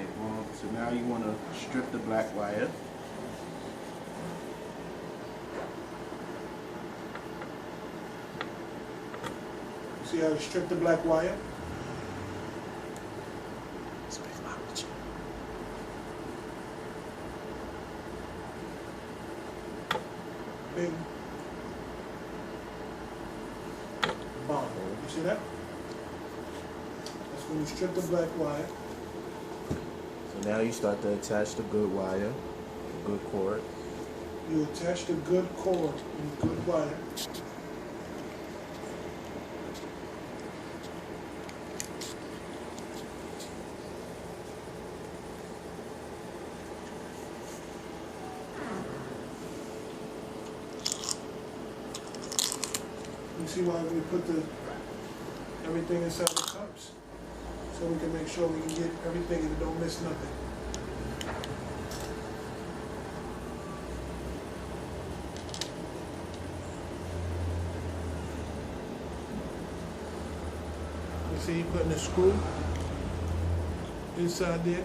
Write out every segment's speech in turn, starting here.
Alright, well, so now you want to strip the black wire. See how I strip the black wire? Big bomb. You see that? That's when you strip the black wire. So now you start to attach the good wire, the good cord. You attach the good cord and the good wire. You see why we put everything inside the cups? So we can make sure we can get everything and don't miss nothing. You see you putting a screw inside there.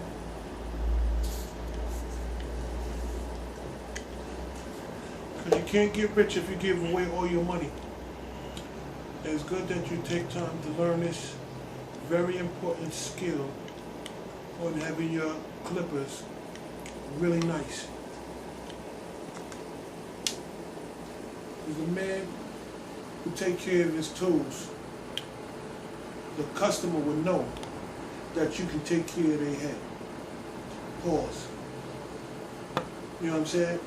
Because you can't get rich if you give away all your money. It's good that you take time to learn this very important skill on having your clippers really nice. As a man who takes care of his tools, the customer will know that you can take care of their head. Pause. You know what I'm saying?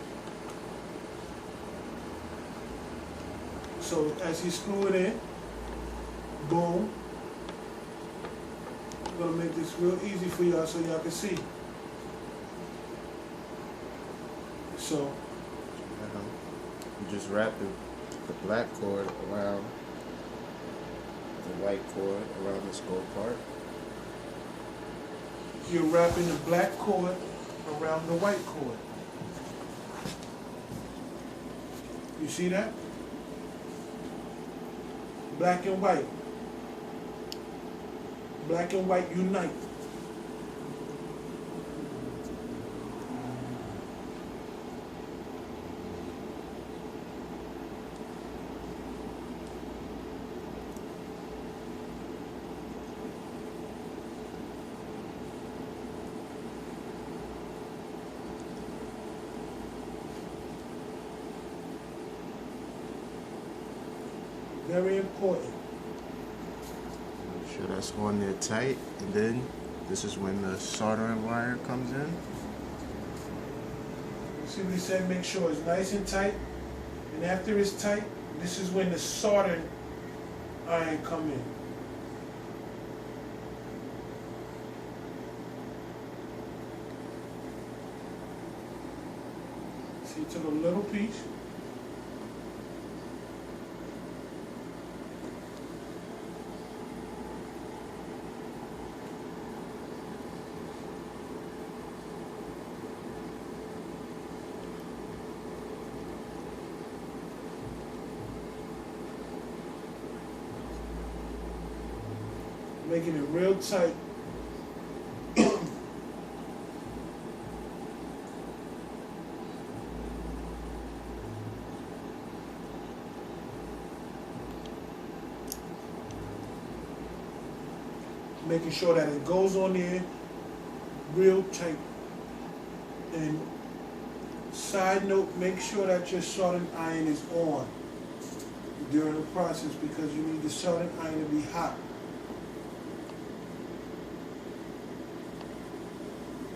So as you screw it in, boom. I'm gonna make this real easy for y'all so y'all can see. So You just wrap the black cord around the white cord around this gold part. you're wrapping the black cord around the white cord. You see that? Black and white. Black and white unite. Very important. Make sure that's on there tight, and then this is when the soldering wire comes in. See, we said make sure it's nice and tight, and after it's tight, this is when the soldering iron come in. See, took a little piece. Making it real tight. Making sure that it goes on there real tight. And side note, make sure that your soldering iron is on during the process because you need the soldering iron to be hot.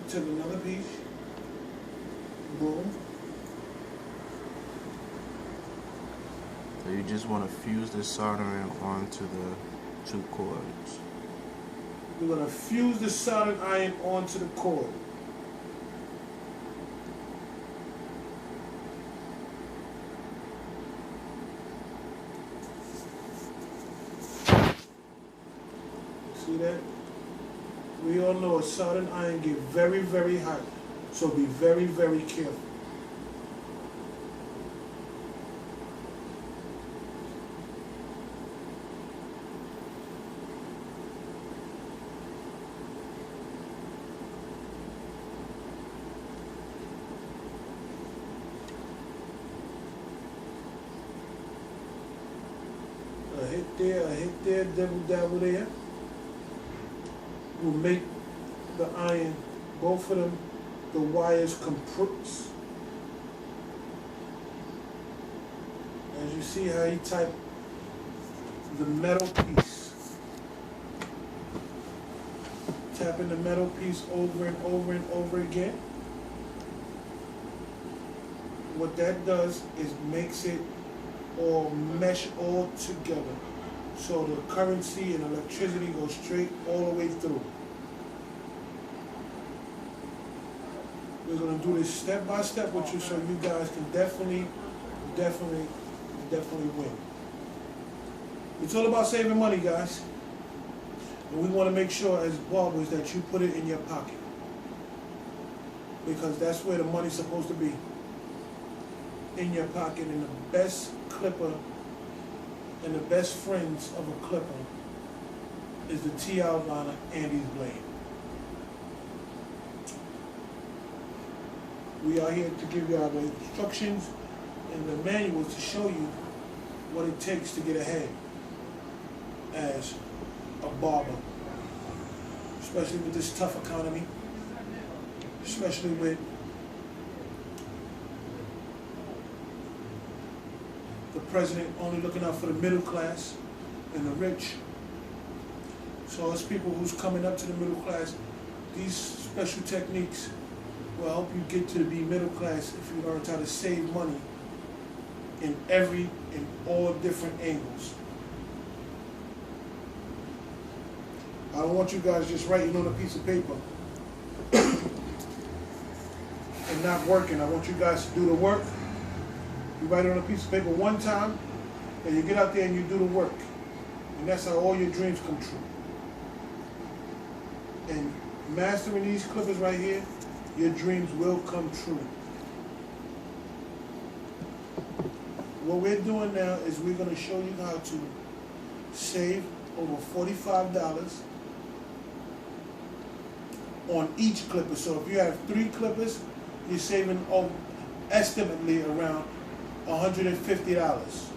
Took another piece, boom. So you just want to fuse the soldering onto the two cords. We're going to fuse the soldering iron onto the cord. See that? We all know a soldering iron get very, very hot, so be very, very careful. there, a hit there, double dabble there, will make the iron, both of them, the wires compress. As you see how he typed the metal piece. Tapping the metal piece over and over and over again. What that does is makes it all mesh all together. So the currency and electricity goes straight all the way through. We're gonna do this step by step with you so you guys can definitely win. It's all about saving money, guys. And we want to make sure as barbers that you put it in your pocket. Because that's where the money's supposed to be. In your pocket. And the best clipper and the best friends of a clipper is the T-outliner Andis blade. We are here to give you our instructions and the manuals to show you what it takes to get ahead as a barber, especially with this tough economy, especially with the president only looking out for the middle class and the rich. So as people who's coming up to the middle class, these special techniques will help you get to be middle class if you learn how to save money in all different angles. I don't want you guys just writing on a piece of paper and not working. I want you guys to do the work. You write it on a piece of paper one time, and you get out there and you do the work. And that's how all your dreams come true. And mastering these clippers right here, your dreams will come true. What we're doing now is we're going to show you how to save over $45 on each clipper. So if you have 3 clippers, you're saving estimately around $150.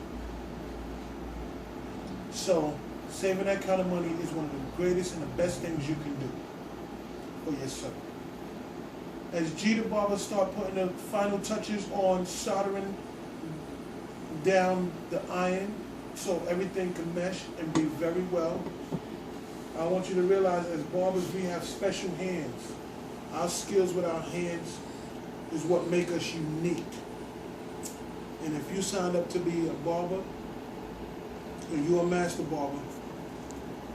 So saving that kind of money is one of the greatest and the best things you can do for yourself. As G the barber start putting the final touches on soldering down the iron so everything can mesh and be very well, I want you to realize as barbers we have special hands. Our skills with our hands is what make us unique. And if you signed up to be a barber and you're a master barber,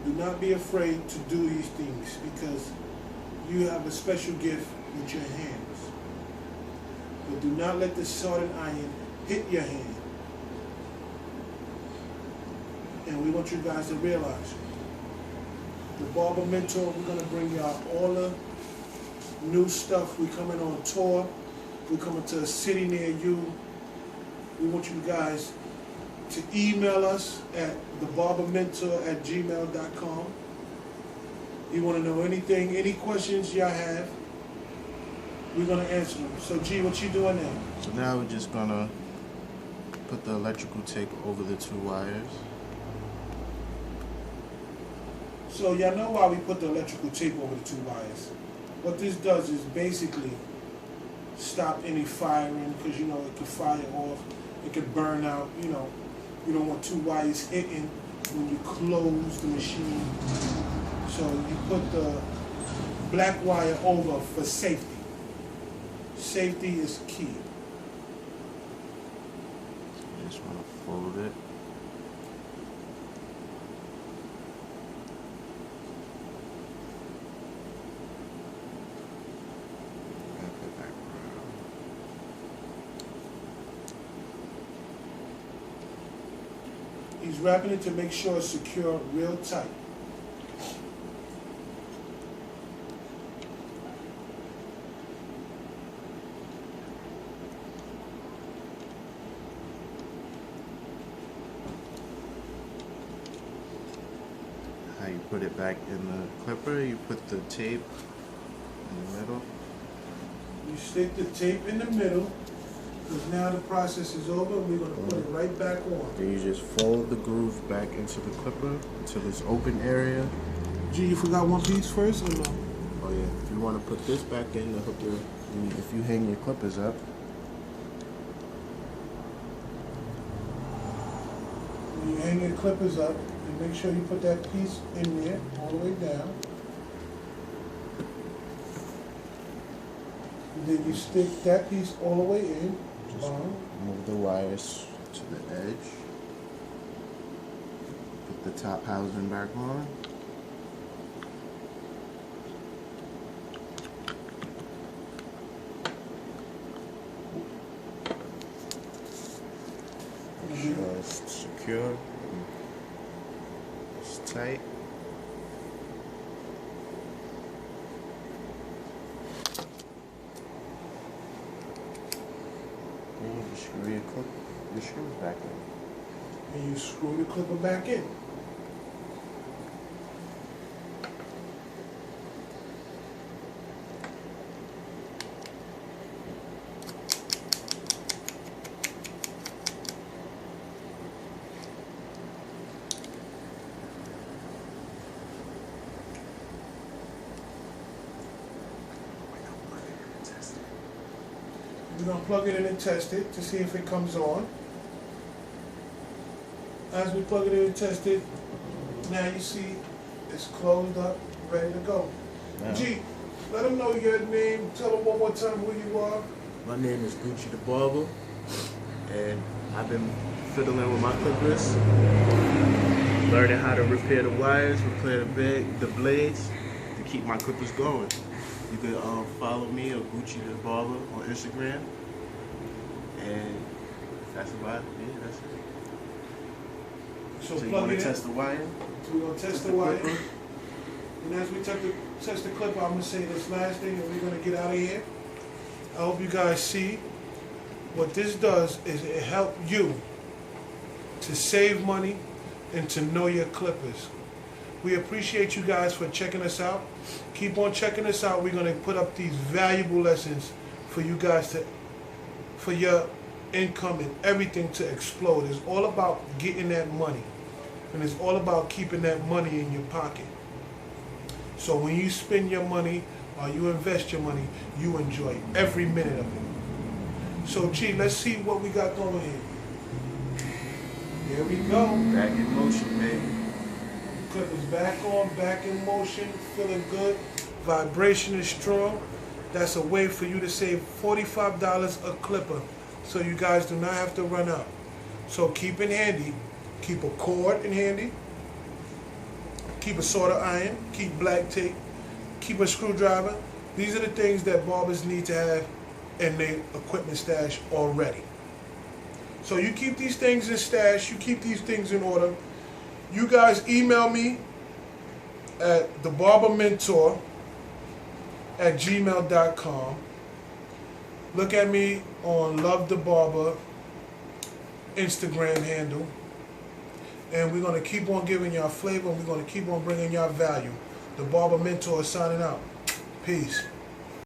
do not be afraid to do these things because you have a special gift with your hands. But do not let the soldering iron hit your hand. And we want you guys to realize, the Barber Mentor, we're going to bring y'all all the new stuff. We're coming on tour. We're coming to a city near you. We want you guys to email us at thebarbermentor@gmail.com. You want to know anything, any questions y'all have, we're going to answer them. So G, what you doing now? So now we're just going to put the electrical tape over the 2 wires. So y'all know why we put the electrical tape over the 2 wires. What this does is basically stop any firing, because you know it could fire off, it could burn out, you know. You don't want 2 wires hitting when you close the machine. So you put the black wire over for safety. Safety is key. Just want to fold it. He's wrapping it to make sure it's secure real tight. How you put it back in the clipper, you put the tape in the middle. You stick the tape in the middle Because now the process is over, we're going to put it right back on. Then you just fold the groove back into the clipper until this open area. G, you forgot one piece first or no? Oh yeah, if you want to put this back in to hook your, if you hang your clippers up. When you hang your clippers up, you make sure you put that piece in there, all the way down. And then you stick that piece all the way in. Just move the wires to the edge. Put the top housing back on. Make sure it's secure. It's tight. And you screw your screws back in. And you screw the clipper back in. We're going to plug it in and test it to see if it comes on. As we plug it in and test it, now you see it's closed up, ready to go. Now, G, let them know your name. Tell them one more time who you are. my name is Gucci the Barber, and I've been fiddling with my clippers, learning how to repair the wires, repair the blades to keep my clippers going. You can follow me or Gucci the Barber on Instagram, and that's about it. Yeah, that's it. So you plug want it to in. test the wire? So we're going to test the wire. And as we test the clipper, I'm going to say this last thing and we're going to get out of here. I hope you guys see what this does is it helps you to save money and to know your clippers. We appreciate you guys for checking us out. Keep on checking us out. We're going to put up these valuable lessons for you guys for your income and everything to explode. It's all about getting that money. And it's all about keeping that money in your pocket. So when you spend your money or you invest your money, you enjoy every minute of it. So G, let's see what we got going here. Here we go. Back in motion, baby. Clippers back on, back in motion, feeling good. Vibration is strong. That's a way for you to save $45 a clipper, so you guys do not have to run out. So keep it handy. Keep a cord in handy. Keep a solder iron. Keep black tape. Keep a screwdriver. These are the things that barbers need to have in their equipment stash already. So you keep these things in stash. You keep these things in order. You guys email me at thebarbermentor@gmail.com. Look at me on Love the Barber Instagram handle. And we're going to keep on giving y'all flavor, and we're going to keep on bringing y'all value. The Barber Mentor is signing out. Peace.